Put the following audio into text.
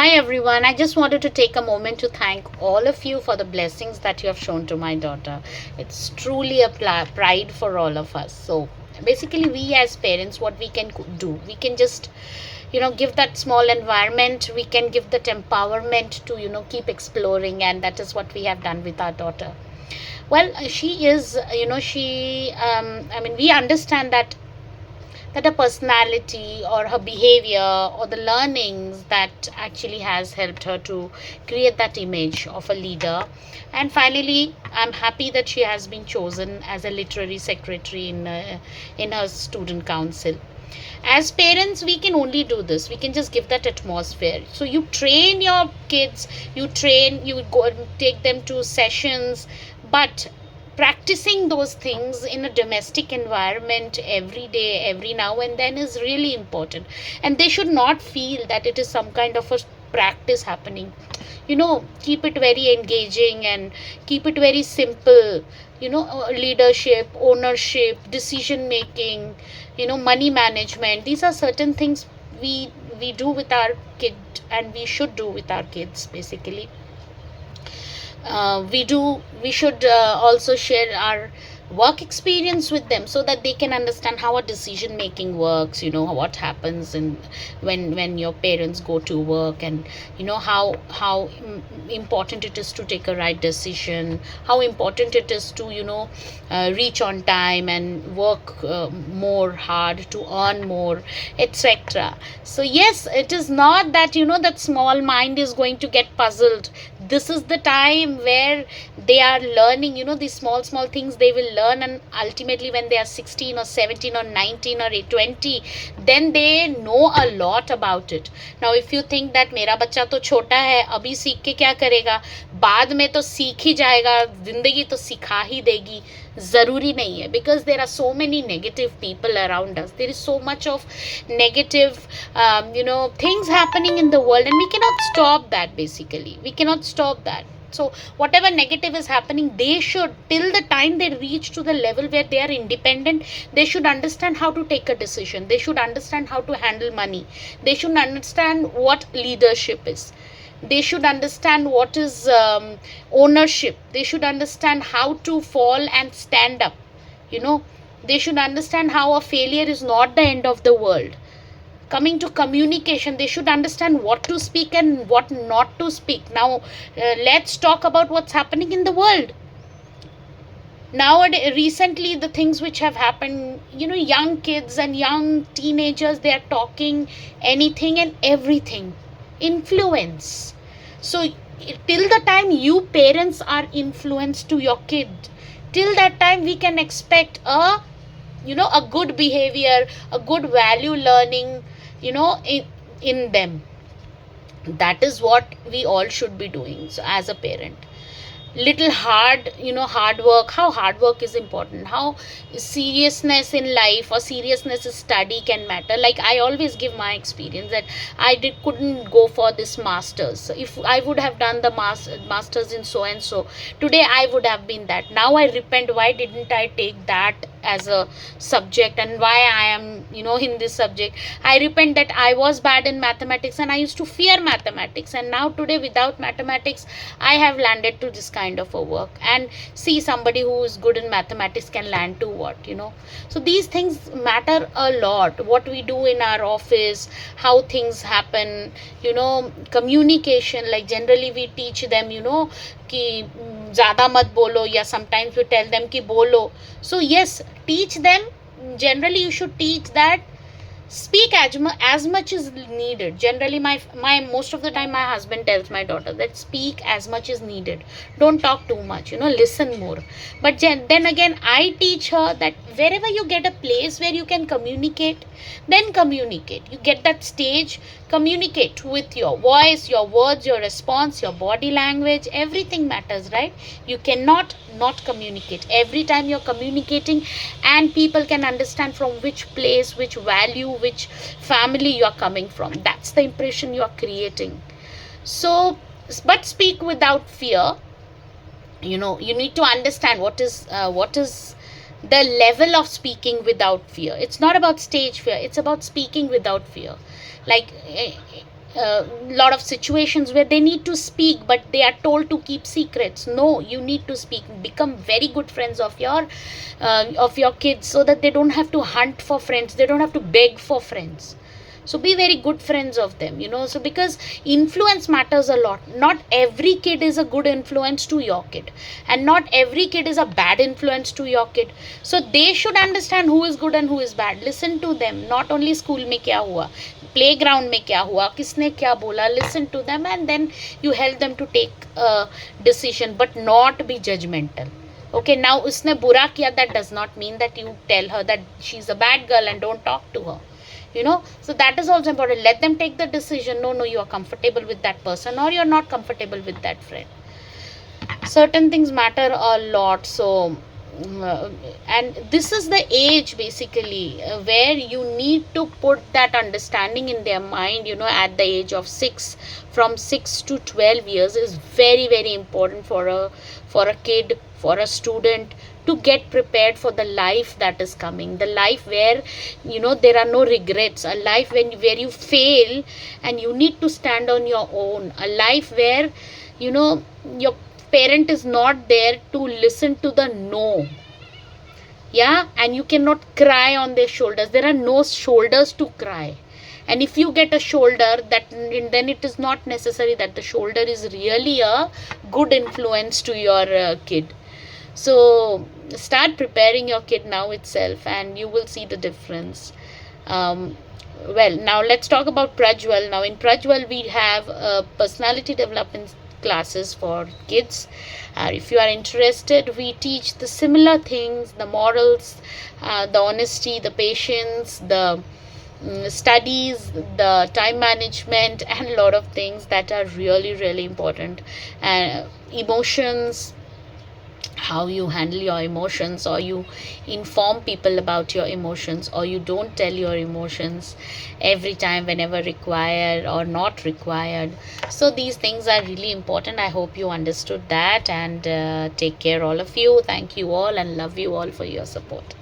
Hi everyone. I just wanted to take a moment to thank all of you for the blessings that you have shown to my daughter. It's truly a pride for all of us. So, basically, we as parents, what we can do, we can just, give that small environment, we can give that empowerment to, keep exploring, and that is what we have done with our daughter. Well, she is, we understand that her personality or her behavior or the learnings that actually has helped her to create that image of a leader. And finally, I'm happy that she has been chosen as a literary secretary in her student council. As parents, we can only do this. We can just give that atmosphere. So you train your kids, you go and take them to sessions, but practicing those things in a domestic environment every day, every now and then, is really important. And they should not feel that it is some kind of a practice happening. Keep it very engaging and keep it very simple. Leadership, ownership, decision making, money management, these are certain things we do with our kid, and we should do with our kids basically. We should also share our work experience with them so that they can understand how a decision making works, what happens and when your parents go to work, and how important it is to take a right decision, how important it is to reach on time and work more hard to earn more, etc. So yes, it is not that that small mind is going to get puzzled. This is the time where they are learning, these small things they will learn, and ultimately when they are 16 or 17 or 19 or 20, then they know a lot about it. Now if you think that मेरा बच्चा तो छोटा है, अभी सीख के क्या करेगा, बाद में तो सीख ही जाएगा, जिंदगी तो सिखा ही देगी, ज़रूरी नहीं है. Because there are so many negative people around us, there is so much of negative things happening in the world, and we cannot stop that. Basically we cannot stop that. So whatever negative is happening, they should, till the time they reach to the level where they are independent, they should understand how to take a decision, they should understand how to handle money, they should understand what leadership is, they should understand what is ownership, they should understand how to fall and stand up. you know they should understand how a failure is not the end of the world. Coming to communication, they should understand what to speak and what not to speak. Now let's talk about what's happening in the world nowadays. Recently, the things which have happened, young kids and young teenagers, they are talking anything and everything, influence. So till the time you parents are influenced to your kid, till that time we can expect a good behavior, a good value learning, in them. That is what we all should be doing. So as a parent, little hard work, how hard work is important, how seriousness in life or seriousness in study can matter. Like I always give my experience that couldn't go for this masters. So if I would have done the masters in so and so, today I would have been that. Now I repent, why didn't I take that as a subject, and why I am in this subject. I repent that I was bad in mathematics and I used to fear mathematics, and now today without mathematics I have landed to this kind of a work. And see, somebody who is good in mathematics can land to what. So these things matter a lot, what we do in our office, how things happen, communication. Like generally we teach them कि ज़्यादा मत बोलो, या sometimes we tell them कि बोलो. So yes, teach them. Generally you should teach that speak as much is needed. Generally my most of the time my husband tells my daughter that speak as much is needed, don't talk too much, listen more. But then again I teach her that wherever you get a place where you can communicate, then communicate. You get that stage, communicate with your voice, your words, your response, your body language, everything matters, right? You cannot not communicate. Every time you're communicating, and people can understand from which place, which value, which family you are coming from, that's the impression you are creating. So but speak without fear. You need to understand what is the level of speaking without fear. It's not about stage fear, it's about speaking without fear. Like lot of situations where they need to speak but they are told to keep secrets. No, you need to speak. Become very good friends of your kids, so that they don't have to hunt for friends, they don't have to beg for friends. So be very good friends of them, so because influence matters a lot. Not every kid is a good influence to your kid, and not every kid is a bad influence to your kid. So they should understand who is good and who is bad. Listen to them. Not only school mein kya hua, playground mein kya hua, kisne kya bola, listen to them, and then you help them to take a decision, but not be judgmental. Okay, now usne bura kiya, that does not mean that you tell her that she's a bad girl and don't talk to her. So that is also important. Let them take the decision. No, you are comfortable with that person, or you're not comfortable with that friend. Certain things matter a lot. So and this is the age basically where you need to put that understanding in their mind, at the age of 6. From 6 to 12 years is very, very important for a kid, for a student, to get prepared for the life that is coming. The life where there are no regrets. A life where you fail and you need to stand on your own. A life where your parent is not there to listen to the no. Yeah, and you cannot cry on their shoulders. There are no shoulders to cry. And if you get a shoulder, then it is not necessary that the shoulder is really a good influence to your kid. So start preparing your kid now itself, and you will see the difference. Well, now let's talk about Prajwal. Now in Prajwal we have personality development classes for kids. If you are interested, we teach the similar things: the morals, the honesty, the patience, the studies, the time management, and a lot of things that are really, really important. Emotions, how you handle your emotions, or you inform people about your emotions, or you don't tell your emotions every time whenever required or not required. So these things are really important. I hope you understood that, and take care all of you. Thank you all, and love you all for your support.